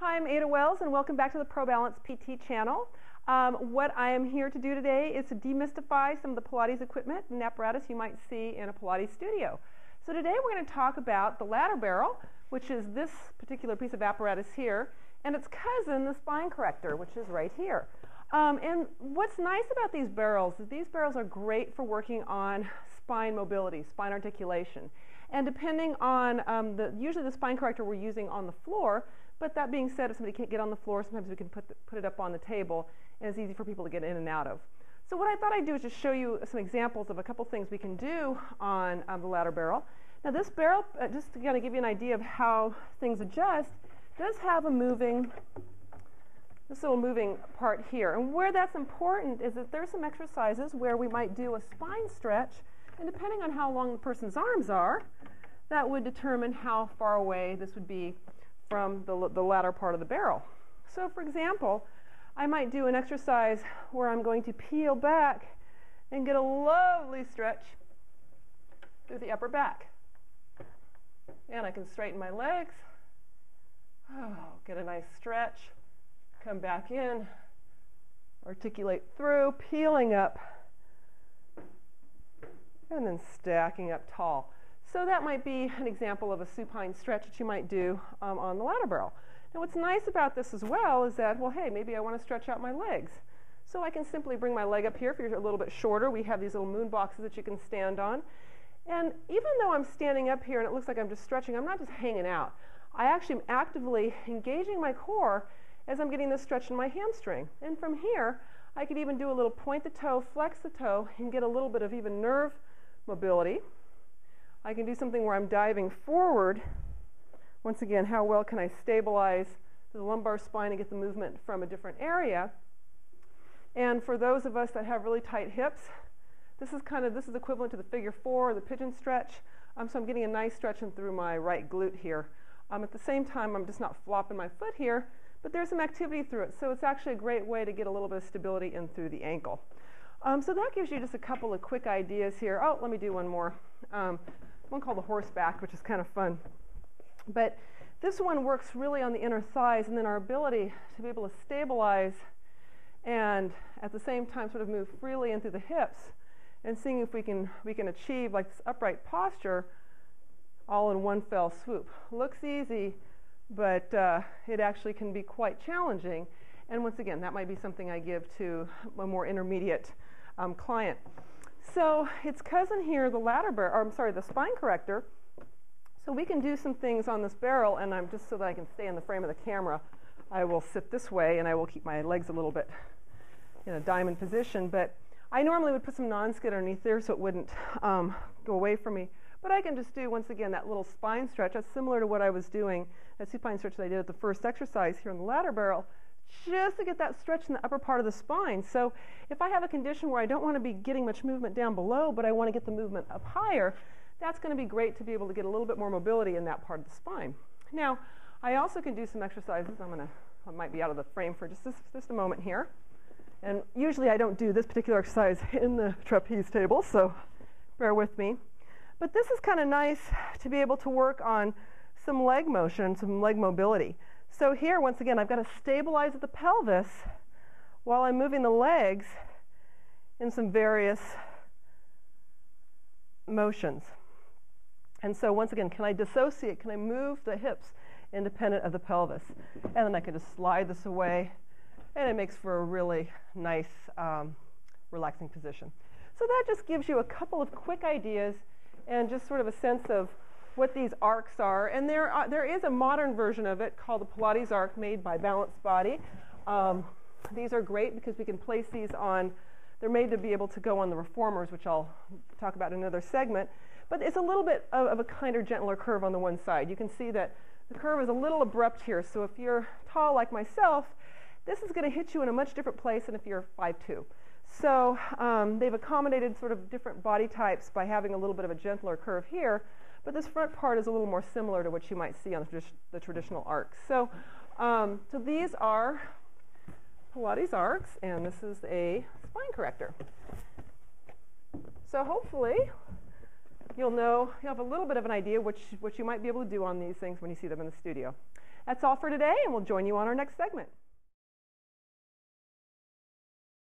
Hi, I'm Ada Wells, and welcome back to the ProBalance PT channel. What I am here to do today is to demystify some of the Pilates equipment and apparatus you might see in a Pilates studio. So today we're going to talk about the ladder barrel, which is this particular piece of apparatus here, and its cousin, the Spine Corrector, which is right here. And what's nice about these barrels is these barrels are great for working on spine mobility, spine articulation. And depending on, usually the Spine Corrector we're using on the floor, but that being said, if somebody can't get on the floor, sometimes we can put it up on the table, and it's easy for people to get in and out of. So what I thought I'd do is just show you some examples of a couple things we can do on the ladder barrel. Now this barrel, just to kind of give you an idea of how things adjust, does have a this little moving part here. And where that's important is that there's some exercises where we might do a spine stretch, and depending on how long the person's arms are, that would determine how far away this would be from the latter part of the barrel. So for example, I might do an exercise where I'm going to peel back and get a lovely stretch through the upper back. And I can straighten my legs, get a nice stretch, come back in, articulate through, peeling up, and then stacking up tall. So that might be an example of a supine stretch that you might do on the ladder barrel. Now what's nice about this as well is that, well, hey, maybe I want to stretch out my legs. So I can simply bring my leg up here. If you're a little bit shorter, we have these little moon boxes that you can stand on. And even though I'm standing up here and it looks like I'm just stretching, I'm not just hanging out. I actually am actively engaging my core as I'm getting this stretch in my hamstring. And from here, I could even do a little point the toe, flex the toe, and get a little bit of even nerve mobility. I can do something where I'm diving forward. Once again, how well can I stabilize the lumbar spine and get the movement from a different area? And for those of us that have really tight hips, this is equivalent to the figure 4 or the pigeon stretch. So I'm getting a nice stretch in through my right glute here. At the same time, I'm just not flopping my foot here, but there's some activity through it. So it's actually a great way to get a little bit of stability in through the ankle. So that gives you just a couple of quick ideas here. Oh, let me do one more. One called the horseback, which is kind of fun. But this one works really on the inner thighs, and then our ability to be able to stabilize and at the same time sort of move freely in through the hips, and seeing if we can achieve like this upright posture all in one fell swoop. Looks easy, but it actually can be quite challenging. And once again, that might be something I give to a more intermediate client. So its cousin here, the Spine Corrector. So we can do some things on this barrel, and I'm just so that I can stay in the frame of the camera, I will sit this way and I will keep my legs a little bit in a diamond position. But I normally would put some non-skid underneath there so it wouldn't go away from me. But I can just do, once again, that little spine stretch. That's similar to what I was doing, that supine stretch that I did at the first exercise here on the ladder barrel, just to get that stretch in the upper part of the spine. So if I have a condition where I don't want to be getting much movement down below, but I want to get the movement up higher, that's going to be great to be able to get a little bit more mobility in that part of the spine. Now, I also can do some exercises. I might be out of the frame for just a moment here. And usually I don't do this particular exercise in the trapeze table, so bear with me. But this is kind of nice to be able to work on some leg motion, some leg mobility. So here, once again, I've got to stabilize the pelvis while I'm moving the legs in some various motions. And so once again, can I dissociate? Can I move the hips independent of the pelvis? And then I can just slide this away, and it makes for a really nice, relaxing position. So that just gives you a couple of quick ideas and just sort of a sense of what these arcs are. And there is a modern version of it called the Pilates arc made by Balance Body. These are great because we can place these on, they're made to be able to go on the reformers, which I'll talk about in another segment. But it's a little bit of a kinder, gentler curve on the one side. You can see that the curve is a little abrupt here. So if you're tall like myself, this is going to hit you in a much different place than if you're 5'2". So they've accommodated sort of different body types by having a little bit of a gentler curve here. But this front part is a little more similar to what you might see on the traditional arcs. So, so these are Pilates arcs, and this is a Spine Corrector. So hopefully you'll have a little bit of an idea what you might be able to do on these things when you see them in the studio. That's all for today, and we'll join you on our next segment.